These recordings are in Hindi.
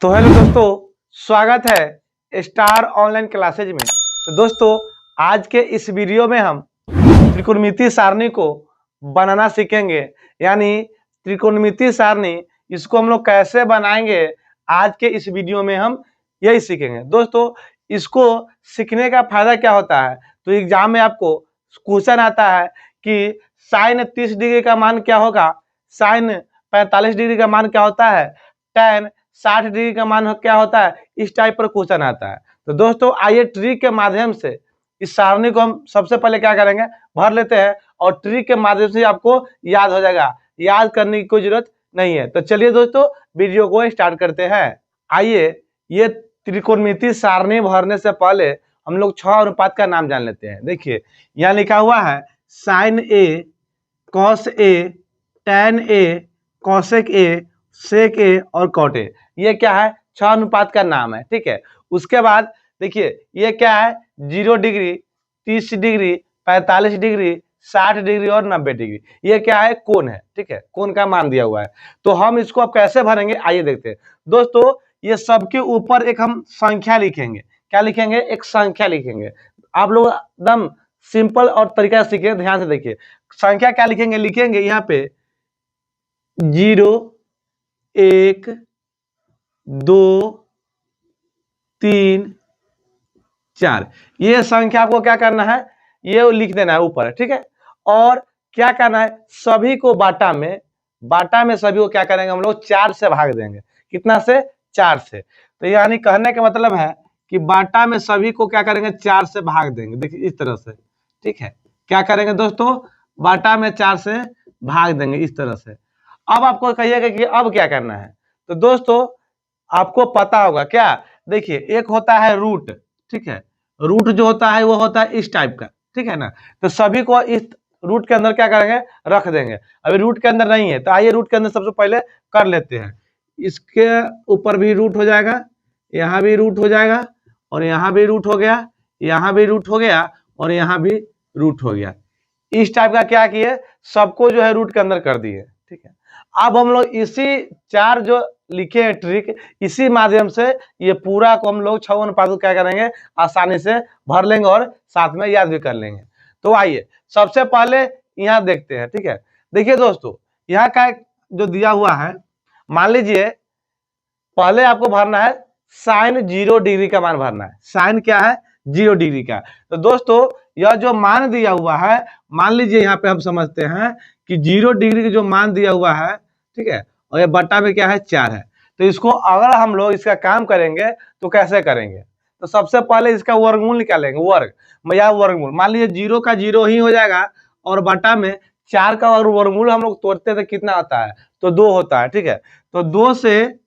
तो हेलो दोस्तों, स्वागत है स्टार ऑनलाइन क्लासेज में। तो दोस्तों, आज के इस वीडियो में हम त्रिकोणमितीय सारणी को बनाना सीखेंगे। यानी त्रिकोणमितीय सारणी, इसको हम लोग कैसे बनाएंगे, आज के इस वीडियो में हम यही सीखेंगे। दोस्तों, इसको सीखने का फायदा क्या होता है, तो एग्जाम में आपको क्वेश्चन आता है कि साइन 30 डिग्री का मान क्या होगा, साइन 45 डिग्री का मान क्या होता है, tan 60 डिग्री का मान क्या होता है, इस टाइप पर क्वेश्चन आता है। तो दोस्तों, आइए ट्रिक के माध्यम से इस सारणी को हम सबसे पहले क्या करेंगे, भर लेते हैं और ट्रिक के माध्यम से आपको याद हो जाएगा। याद करने की कोई जरूरत नहीं है। तो चलिए दोस्तों, वीडियो को स्टार्ट करते हैं। आइए, ये त्रिकोणमितीय सारणी भरने से पहले हम लोग 6 अनुपात का नाम जान लेते हैं। देखिए, यहाँ लिखा हुआ है sine A, cos A, tan A, cosec A, sec A और कॉट ए। ये क्या है, 6 अनुपात का नाम है। ठीक है, उसके बाद देखिए ये क्या है, 0 डिग्री, 30 डिग्री, 45 डिग्री, 60 डिग्री और 90 डिग्री। ये क्या है, कोण है। ठीक है, कोण का मान दिया हुआ है। तो हम इसको अब कैसे भरेंगे, आइए देखते हैं। दोस्तों, ये सबके ऊपर एक हम संख्या लिखेंगे। क्या लिखेंगे, एक संख्या लिखेंगे। आप लोग एकदम सिंपल और तरीका से सीखे, ध्यान से देखिए। संख्या क्या लिखेंगे, लिखेंगे यहाँ पे 0, 1, 2, 3, 4। ये संख्या आपको क्या करना है, ये लिख देना है ऊपर। ठीक है, और क्या करना है, सभी को बाटा में सभी को क्या करेंगे, हम लोग 4 से भाग देंगे। कितना से, 4 से। तो यानी कहने का मतलब है कि बाटा में सभी को क्या करेंगे, 4 से भाग देंगे। देखिए इस तरह से। ठीक है, क्या करेंगे दोस्तों, बाटा में 4 से भाग देंगे इस तरह से। अब आपको कहिएगा कि अब क्या करना है। तो दोस्तों, आपको पता होगा क्या, देखिए एक होता है रूट। ठीक है, रूट जो होता है वो होता है इस टाइप का। ठीक है ना, तो सभी को इस रूट के अंदर क्या करेंगे, रख देंगे। अभी रूट के अंदर नहीं है, तो आइए रूट के अंदर सबसे पहले कर लेते हैं। इसके ऊपर भी रूट हो जाएगा, यहाँ भी रूट हो जाएगा, और यहाँ भी रूट हो गया, यहाँ भी रूट हो गया, और यहाँ भी रूट हो गया। इस टाइप का क्या किए, सबको जो है रूट के अंदर कर दिए। ठीक है, अब हम लोग इसी 4 जो लिखे हैं ट्रिक, इसी माध्यम से ये पूरा को हम लोग 6 अनुपात क्या करेंगे, आसानी से भर लेंगे और साथ में याद भी कर लेंगे। तो आइए सबसे पहले यहाँ देखते हैं। ठीक है, देखिए दोस्तों, यहाँ का जो दिया हुआ है, मान लीजिए पहले आपको भरना है साइन 0 डिग्री का मान भरना है। साइन क्या है, 0 डिग्री का। तो दोस्तों, यह जो मान दिया हुआ है, मान लीजिए यहाँ पे हम समझते हैं कि 0 डिग्री का जो मान दिया हुआ है, ठीक है, और ये बट्टा में क्या है, 4 है। तो इसको अगर हम लोग इसका काम करेंगे तो कैसे करेंगे, तो सबसे पहले इसका वर्गमूल निकालेंगे। या वर्गमूल, मान लीजिए 0 का 0 ही हो जाएगा, और बट्टा में 4 का वर्गमूल हम लोग तोड़ते थे, कितना होता है, तो 2 होता है। ठीक है, तो 2 से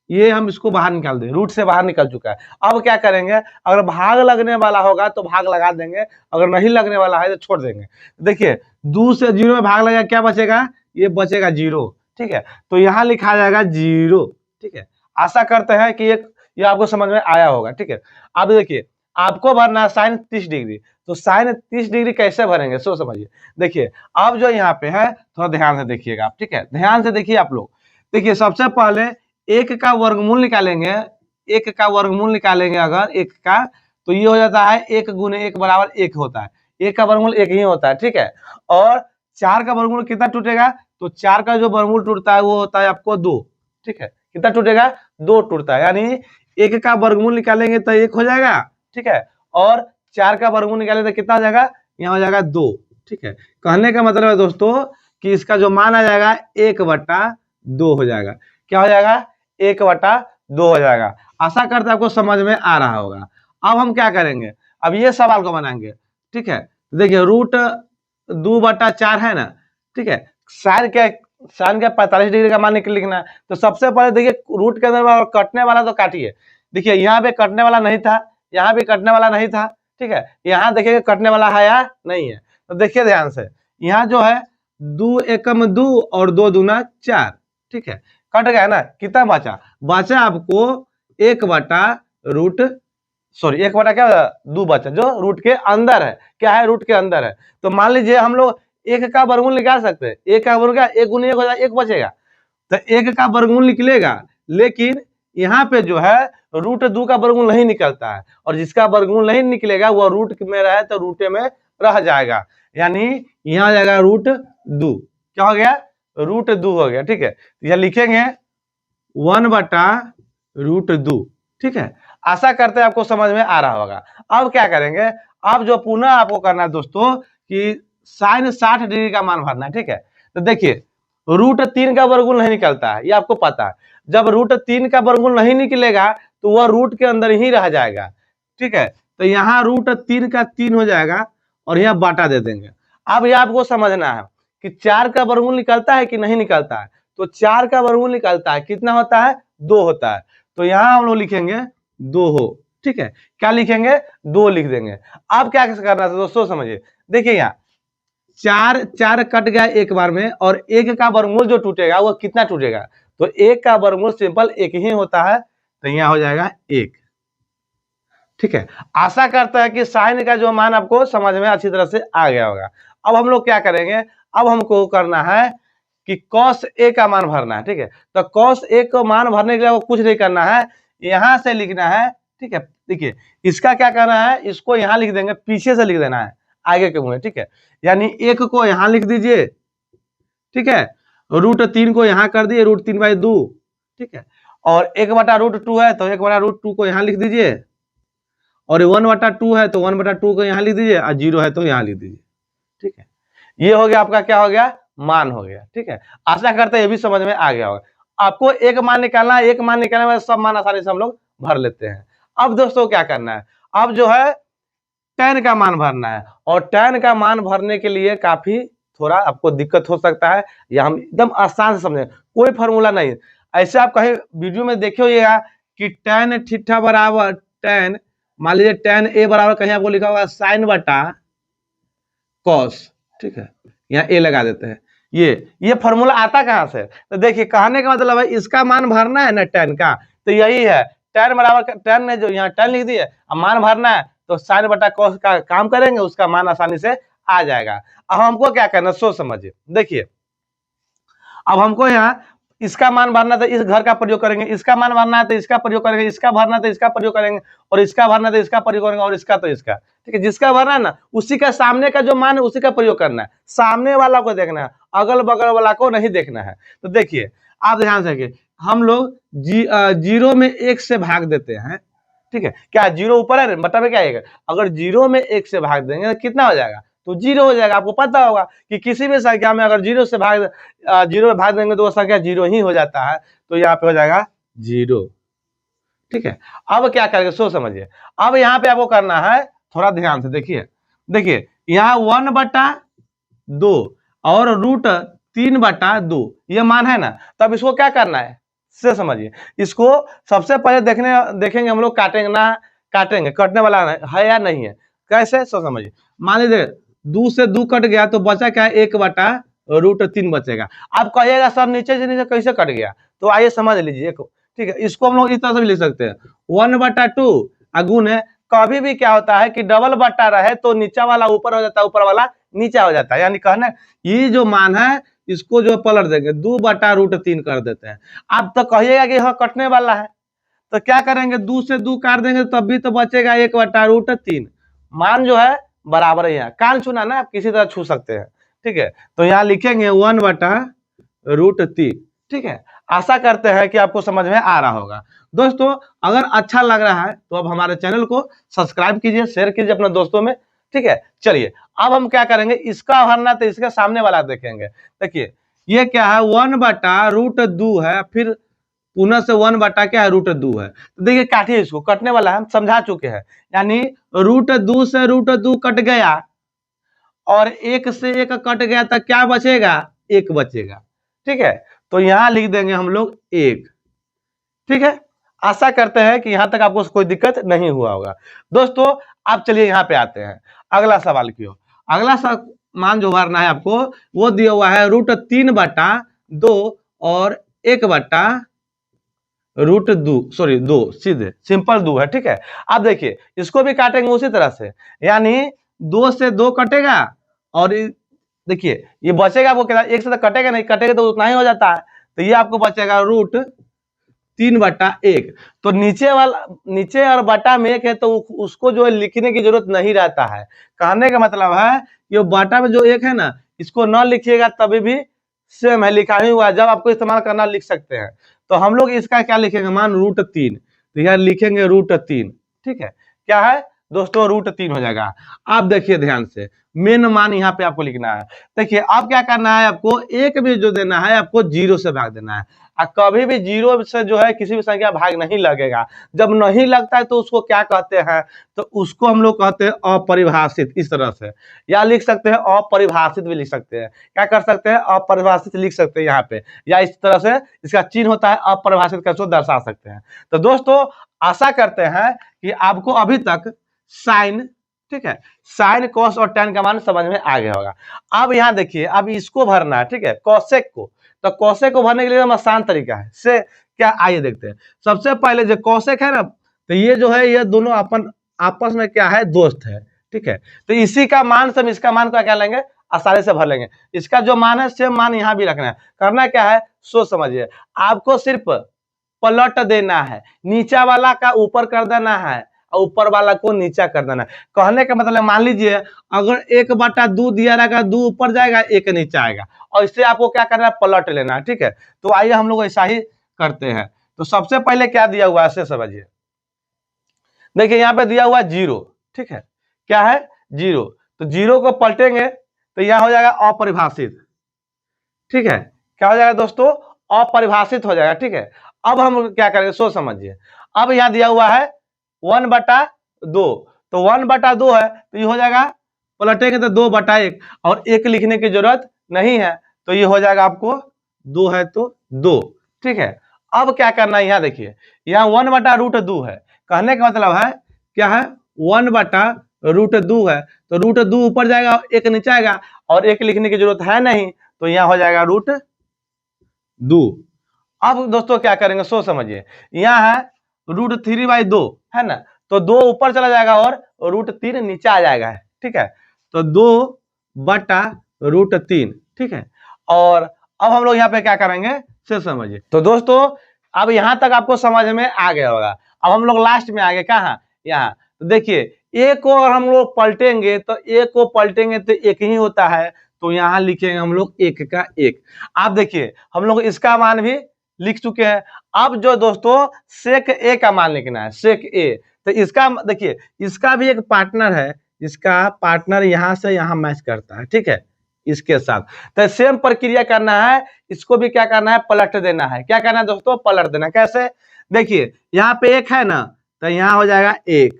ये हम इसको बाहर निकाल दें, रूट से बाहर निकल चुका है। अब क्या करेंगे, अगर भाग लगने वाला होगा तो भाग लगा देंगे, अगर नहीं लगने वाला है तो छोड़ देंगे। देखिए 2 से 0 में भाग लगा, क्या बचेगा, ये बचेगा 0। ठीक है, तो यहाँ लिखा जाएगा 0। ठीक है, आशा करते हैं कि ये आपको समझ में आया होगा। ठीक है, अब देखिए आपको भरना है साइन 30 डिग्री। तो साइन 30 डिग्री कैसे भरेंगे, सो समझिए। देखिए अब जो यहाँ पे है, थोड़ा ध्यान से देखिएगा आप। ठीक है, ध्यान से देखिए आप लोग। देखिए सबसे पहले 1 का वर्गमूल निकालेंगे। 1 का वर्गमूल निकालेंगे अगर 1 का, तो ये हो जाता है 1 गुने 1 बराबर 1 होता है। 1 का वर्गमूल 1 ही होता है। ठीक है, और 4 का वर्गमूल कितना टूटेगा, तो 4 का जो वर्गमूल टूटता है वो होता है आपको 2। ठीक है, कितना टूटेगा, 2 टूटता है। यानी 1 का वर्गमूल निकालेंगे तो 1 हो जाएगा। ठीक है, और 4 का वर्गमूल निकालेंगे तो कितना हो जाएगा, यहाँ हो जाएगा 2। ठीक है, कहने का मतलब है दोस्तों कि इसका जो मान आ जाएगा 1/2 हो जाएगा। क्या हो जाएगा, 1/2 हो जाएगा। आशा करते आपको समझ में आ रहा होगा। अब हम क्या करेंगे, अब ये सवाल को बनाएंगे। ठीक है, देखिए रूट 2/4 है ना। ठीक है, साइन का 45 डिग्री का मान लिखना है। तो सबसे पहले देखिए रूट के अंदर कटने वाला तो काटिए। देखिए यहाँ पे कटने वाला नहीं था, यहाँ भी कटने वाला नहीं था। ठीक है, यहाँ देखिए कटने वाला है या नहीं है। तो देखिए ध्यान से, यहाँ जो है 2 एकम 2 और 2 दूना 4। ठीक है, कट गया ना, कितना बचा, बचा आपको 1 बटा क्या, 2 बचा, जो रूट के अंदर है। क्या है, रूट के अंदर है। तो मान लीजिए हम लोग 1 का वर्गमूल निकाल सकते हैं। 1 का वर्गमूल क्या, 1 गुने 1 हो जाएगा, 1 बचेगा। तो 1 का वर्गमूल निकलेगा, लेकिन यहाँ पे जो है रूट 2 का वर्गमूल नहीं निकलता है, और जिसका वर्गमूल नहीं निकलेगा वो रूट में रहे तो रूटे में रह जाएगा, यानी यहाँ आ जाएगा √2। क्या हो गया? √2 हो गया। ठीक है, यह लिखेंगे 1/√2। ठीक है, आशा करते हैं आपको समझ में आ रहा होगा। अब क्या करेंगे, अब जो पुनः आपको करना है दोस्तों कि sin 60 डिग्री का मान भरना है। ठीक है, तो देखिए √3 का वर्गमूल नहीं निकलता है, ये आपको पता है। जब √3 का वर्गमूल नहीं निकलेगा तो वह रूट के अंदर ही रह जाएगा। ठीक है, तो यहाँ √3 का 3 हो जाएगा और यहाँ बाटा दे देंगे। अब ये आपको समझना है कि 4 का वर्गमूल निकलता है कि नहीं निकलता है, तो 4 का वर्गमूल निकलता है, कितना होता है? 2 होता है। तो यहाँ हम लोग लिखेंगे 2 हो। ठीक है, क्या लिखेंगे? 2 लिख देंगे। अब क्या करना है दोस्तों समझिए, देखिए यहाँ 4 कट गया एक बार में, और 1 का वर्गमूल जो टूटेगा वो कितना टूटेगा? तो 1 का वर्गमूल सिंपल 1 ही होता है, तो यहाँ हो जाएगा 1। ठीक है, आशा करता है कि साइन का जो मान आपको समझ में अच्छी तरह से आ गया होगा। अब हम लोग क्या करेंगे, अब हमको करना है कि cos A का मान भरना है। ठीक है, तो cos A को मान भरने के लिए कुछ नहीं करना है, यहां से लिखना है। ठीक है, देखिए इसका क्या करना है, इसको यहां लिख देंगे, पीछे से लिख देना है आगे के मुंह। ठीक है, यानी 1 को यहां लिख दीजिए। ठीक है, √3 को यहां कर दिए, √3/2। ठीक है, और 1/√2 है तो 1/√2 को यहां लिख दीजिए, और 1/2 है तो 1/2 को यहाँ लिख दीजिए, और 0 है तो यहाँ लिख दीजिए। ठीक है, ये हो गया आपका, क्या हो गया? मान हो गया। ठीक है, आशा करते हैं ये भी समझ में आ गया होगा। आपको एक मान निकालना है, एक मान निकालने में सब मान आसानी से हम लोग भर लेते हैं। अब दोस्तों क्या करना है, अब जो है tan का मान भरना है, और tan का मान भरने के लिए काफी थोड़ा आपको दिक्कत हो सकता है, या हम एकदम आसान से समझें, कोई फॉर्मूला नहीं। ऐसे आप कहीं वीडियो में देखे होइएगा कि tan थीटा बराबर tan, मान लीजिए tan A बराबर कहीं आपको लिखा होगा sin बटा cos। ठीक है, यहाँ A लगा देते हैं। ये फॉर्मूला आता कहाँ से? तो देखिए कहने का मतलब है इसका मान भरना है ना tan का, तो यही है tan बराबर tan ने जो यहाँ tan लिख दिए, अब मान भरना है तो sin बटा cos का काम करेंगे, उसका मान आसानी से आ जाएगा। अब हमको क्या करना, सोच समझिए। देखिए अब हमको यहाँ इसका मान भरना तो इस घर का प्रयोग करेंगे, इसका मान भरना है तो इसका प्रयोग करेंगे, इसका भरना तो इसका प्रयोग करेंगे, और इसका भरना तो इसका प्रयोग करेंगे, और इसका तो इसका। ठीक है, जिसका भरना है ना उसी का सामने का जो मान है उसी का प्रयोग करना है, सामने वाला को देखना है, अगल बगल वाला को नहीं देखना है। तो देखिए आप ध्यान से देखिए, हम लोग 0 में 1 से भाग देते हैं। ठीक है, क्या 0 ऊपर है मतलब क्या है, अगर 0 में 1 से भाग देंगे तो कितना हो जाएगा? तो 0 हो जाएगा। आपको पता होगा कि किसी भी संख्या में अगर 0 में भाग देंगे तो वो संख्या 0 ही हो जाता है, तो यहाँ पे हो जाएगा 0। ठीक है, अब क्या करेंगे सोच समझिए। अब यहाँ पे आपको करना है, थोड़ा ध्यान से देखिए यहाँ 1/2 और √3/2 ये मान है ना, तब इसको क्या करना है से समझिए। इसको सबसे पहले देखेंगे हम लोग, काटेंगे, कटने वाला है या नहीं है, कैसे सो समझिए। मान लीजिए 2 से 2 कट गया तो बचा क्या? 1/√3 बचेगा। आप कहिएगा सर नीचे से नीचे कैसे कट गया, तो आइए समझ लीजिए। ठीक है, इसको हम लोग इस तरह से भी लिख सकते हैं, 1/2 अगुण है। कभी भी क्या होता है कि डबल बट्टा रहे तो नीचा वाला ऊपर हो जाता है, ऊपर वाला नीचा हो जाता है, यानी कहने ये जो मान है इसको जो पलट देंगे 2/√3 कर देते हैं। आप तो कहिएगा कि हाँ कटने वाला है, तो क्या करेंगे 2 से 2 काट देंगे तब भी तो बचेगा 1/√3। मान जो है बराबर ही है, कान छूना ना आप किसी तरह छू सकते हैं। ठीक है, तो यहाँ लिखेंगे 1/√3। ठीक है, आशा करते हैं कि आपको समझ में आ रहा होगा। दोस्तों अगर अच्छा लग रहा है तो अब हमारे चैनल को सब्सक्राइब कीजिए, शेयर कीजिए अपने दोस्तों में। ठीक है, चलिए अब हम क्या करेंगे, इसका भरना तो इसका सामने वाला देखेंगे। देखिए ये क्या है, 1/√2 है, फिर पुनः से 1 क्या है √2 है। तो देखिए काटिए, इसको कटने वाला है, हम समझा चुके हैं, यानी √2 से √2 कट गया, और 1 से 1 कट गया तो क्या बचेगा? 1 बचेगा। ठीक है, तो यहां लिख देंगे हम लोग 1। ठीक है, आशा करते हैं कि यहां तक आपको कोई दिक्कत नहीं हुआ होगा। दोस्तों आप चलिए यहाँ पे आते हैं अगला सवाल की ओर। अगला मान जो भरना है आपको वो दिया हुआ है √3/2 और 1/√2 सीधे सिंपल 2 है। ठीक है, अब देखिए इसको भी काटेंगे उसी तरह से, यानी 2 से 2 कटेगा, और देखिए ये बचेगा आपको कितना, 1 से तो कटेगा नहीं, कटेगा तो उतना ही हो जाता है, तो ये आपको बचेगा 3/1। तो नीचे और बटा में 1 है तो उसको जो है लिखने की जरूरत नहीं रहता है। कहने का मतलब है ये बटा में जो 1 है ना, इसको न लिखिएगा तभी भी सेम है, लिखा ही हुआ, जब आपको इस्तेमाल करना लिख सकते हैं। तो हम लोग इसका क्या लिखेंगे, मान √3, तो यहाँ लिखेंगे √3। ठीक है, क्या है दोस्तों, √3 हो जाएगा। आप देखिए ध्यान से, मेन मान यहाँ पे आपको लिखना है। देखिए अब क्या करना है, आपको एक भी जो देना है आपको 0 से भाग देना है। और कभी भी 0 से जो है किसी भी संख्या भाग नहीं लगेगा। जब नहीं लगता है तो उसको क्या कहते हैं, तो उसको हम लोग कहते हैं अपरिभाषित। इस तरह से या लिख सकते हैं अपरिभाषित भी लिख सकते हैं। क्या कर सकते हैं, अपरिभाषित लिख सकते हैं यहाँ पे, या इस तरह से इसका चिन्ह होता है अपरिभाषित कर दर्शा सकते हैं। तो दोस्तों आशा करते हैं कि आपको अभी तक साइन, ठीक है, साइन, कॉस और टैन का मान समझ में आ गया होगा। अब यहाँ देखिए, अब इसको भरना है, ठीक है, कॉसेक को। तो कॉसेक को भरने के लिए आसान तरीका है से क्या, आइए देखते हैं। सबसे पहले जो कॉसेक है ना, तो ये जो है ये दोनों अपन आपस में क्या है, दोस्त है। ठीक है, तो इसी का मान से हम इसका मान का क्या लेंगे, आसानी से भर लेंगे। इसका जो मान है सेम मान यहाँ भी रखना है। करना क्या है, सोच समझिए, आपको सिर्फ पलट देना है, नीचा वाला का ऊपर कर देना है और ऊपर वाला को नीचा कर देना है। कहने का मतलब मान लीजिए अगर 1/2 दिया रहेगा, 2 ऊपर जाएगा 1 नीचा आएगा, और इससे आपको क्या करना है, पलट लेना है। ठीक है, तो आइए हम लोग ऐसा ही करते हैं। तो सबसे पहले क्या दिया हुआ है ऐसे समझिए, देखिए यहाँ पे दिया हुआ 0, ठीक है, क्या है 0, तो 0 को पलटेंगे तो यह हो जाएगा अपरिभाषित। ठीक है, क्या हो जाएगा दोस्तों, अपरिभाषित हो जाएगा। ठीक है, अब हम क्या करेंगे, सोच समझिए। अब यहाँ दिया हुआ है 1/2, तो 1/2 है तो ये हो जाएगा, पलटेंगे तो 2/1, और 1 लिखने की जरूरत नहीं है, तो ये हो जाएगा आपको 2 है तो 2। ठीक है, अब क्या करना है, यहाँ देखिए, यहाँ 1/√2 है। कहने का मतलब है क्या है, 1/√2 है, तो √2 ऊपर जाएगा 1 नीचे आएगा, और 1 लिखने की जरूरत है नहीं, तो यहाँ हो जाएगा √2। अब दोस्तों क्या करेंगे, सोच समझिए, यहाँ है √3/2 है ना, तो 2 ऊपर चला जाएगा और √3 नीचे आ जाएगा। ठीक है, तो 2/√3। ठीक है, और अब हम लोग यहाँ पे क्या करेंगे, से समझिए। तो दोस्तों अब यहाँ तक आपको समझ में आ गया होगा। अब हम लोग लास्ट में आ गए, कहाँ, यहाँ। तो देखिए एक को अगर हम लोग पलटेंगे तो एक को पलटेंगे तो एक ही होता है, तो यहाँ लिखेंगे हम लोग 1 का 1। आप देखिए हम लोग इसका मान भी लिख चुके हैं। अब जो दोस्तों सेक ए का मान लिखना है, सेक ए। तो इसका देखिए, इसका भी एक पार्टनर है, इसका पार्टनर यहाँ से यहाँ मैच करता है। ठीक है, इसके साथ तो सेम प्रक्रिया करना है, इसको भी क्या करना है, पलट देना है। क्या करना है दोस्तों, पलट देना। कैसे, देखिए यहाँ पे 1 है ना, तो यहाँ हो जाएगा 1।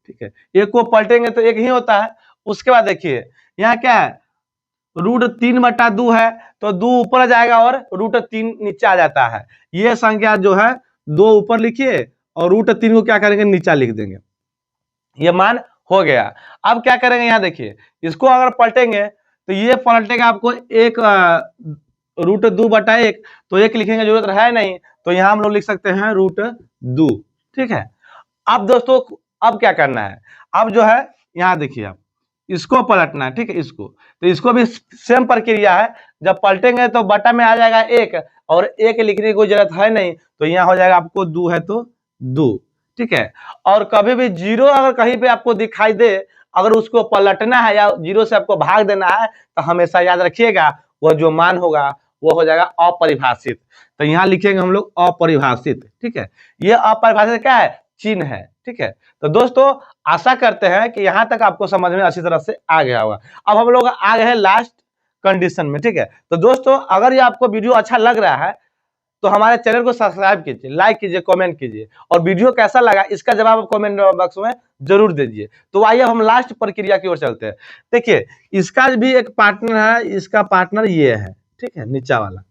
ठीक है, 1 को पलटेंगे तो 1 ही होता है। उसके बाद देखिए यहाँ क्या है, √3/2 है, तो 2 ऊपर जाएगा और √3 नीचे आ जाता है। ये संख्या जो है 2 ऊपर लिखिए और √3 को क्या करेंगे, नीचा लिख देंगे। ये मान हो गया। अब क्या करेंगे, यहाँ देखिए, इसको अगर पलटेंगे तो ये पलटेगा आपको 1 √2/1, तो 1 लिखने की जरूरत है नहीं, तो यहाँ हम लोग लिख सकते हैं √2। ठीक है, अब दोस्तों अब क्या करना है, अब जो है यहाँ देखिए, आप इसको पलटना है। ठीक है, इसको तो इसको भी सेम प्रक्रिया है। जब पलटेंगे तो बटा में आ जाएगा 1, और 1 लिखने की कोई जरूरत है नहीं, तो यहाँ हो जाएगा आपको 2 है तो 2। ठीक है, और कभी भी 0 अगर कहीं पे आपको दिखाई दे, अगर उसको पलटना है या 0 से आपको भाग देना है, तो हमेशा याद रखिएगा वह जो मान होगा वो हो जाएगा अपरिभाषित। तो यहाँ लिखेंगे हम लोग अपरिभाषित। ठीक है, ये अपरिभाषित क्या है, चिन्ह है। ठीक है, तो दोस्तों आशा करते हैं कि यहाँ तक आपको समझ में अच्छी तरह से आ गया होगा। अब हम लोग आ गए हैं लास्ट कंडीशन में। ठीक है, तो दोस्तों अगर ये आपको वीडियो अच्छा लग रहा है तो हमारे चैनल को सब्सक्राइब कीजिए, लाइक कीजिए, कमेंट कीजिए, और वीडियो कैसा लगा इसका जवाब आप कमेंट बॉक्स में जरूर दीजिए। तो आइए हम लास्ट प्रक्रिया की ओर चलते हैं। देखिए इसका भी एक पार्टनर है, इसका पार्टनर ये है। ठीक है, नीचा वाला।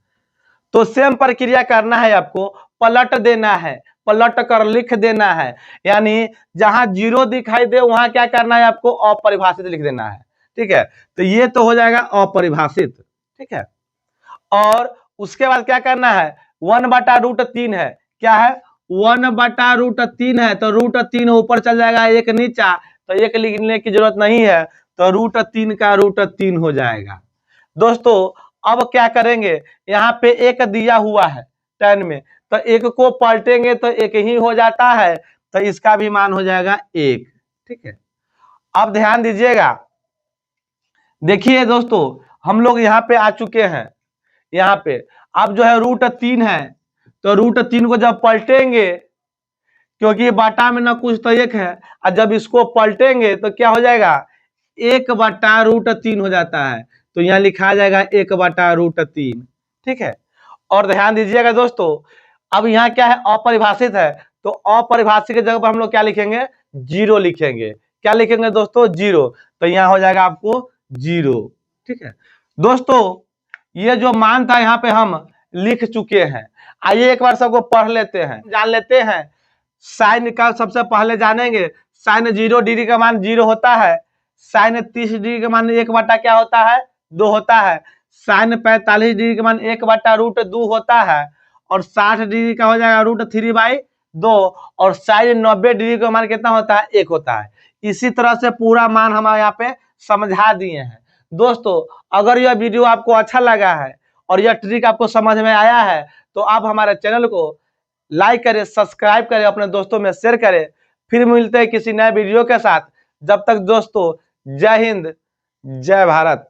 तो सेम प्रक्रिया करना है, आपको पलट देना है, पलट कर लिख देना है। यानी जहां 0 दिखाई दे वहां क्या करना है, आपको अपरिभाषित लिख देना है। ठीक है, तो ये तो हो जाएगा अपरिभाषित। ठीक है, और उसके बाद क्या करना है, 1/√3 है। क्या है, 1/√3 है, तो √3 ऊपर चल जाएगा 1 नीचा, तो 1 लिखने की जरूरत नहीं है, तो √3 का √3 हो जाएगा। दोस्तों अब क्या करेंगे, यहाँ पे 1 दिया हुआ है 10 में, तो एक को पलटेंगे तो एक ही हो जाता है, तो इसका भी मान हो जाएगा 1। ठीक है, अब ध्यान दीजिएगा, देखिए दोस्तों हम लोग यहाँ पे आ चुके हैं। यहाँ पे अब जो है √3 है, तो √3 को जब पलटेंगे, क्योंकि बाटा में ना कुछ तो 1 है, और जब इसको पलटेंगे तो क्या हो जाएगा, 1/√3 हो जाता है। तो यहाँ लिखा जाएगा 1/√3। ठीक है, और ध्यान दीजिएगा दोस्तों, अब यहाँ क्या है, अपरिभाषित है, तो अपरिभाषित की जगह पर हम लोग क्या लिखेंगे, 0 लिखेंगे। क्या लिखेंगे दोस्तों, 0। तो यहाँ हो जाएगा आपको 0। ठीक है दोस्तों, ये जो मान था यहाँ पे हम लिख चुके हैं। आइए एक बार सबको पढ़ लेते हैं, जान लेते हैं। साइन का सबसे पहले जानेंगे, साइन 0 डिग्री का मान 0 होता है। साइन 30 डिग्री का मान 1 क्या होता है, 2 होता है। साइन 45 डिग्री का मान 1/√2 होता है। और 60 डिग्री का हो जाएगा √3/2। और साइन 90 डिग्री का मान कितना होता है, 1 होता है। इसी तरह से पूरा मान हम यहाँ पे समझा दिए हैं। दोस्तों अगर यह वीडियो आपको अच्छा लगा है और यह ट्रिक आपको समझ में आया है, तो आप हमारे चैनल को लाइक करें, सब्सक्राइब करें, अपने दोस्तों में शेयर करें। फिर मिलते हैं किसी नए वीडियो के साथ। जब तक दोस्तों, जय हिंद, जय भारत।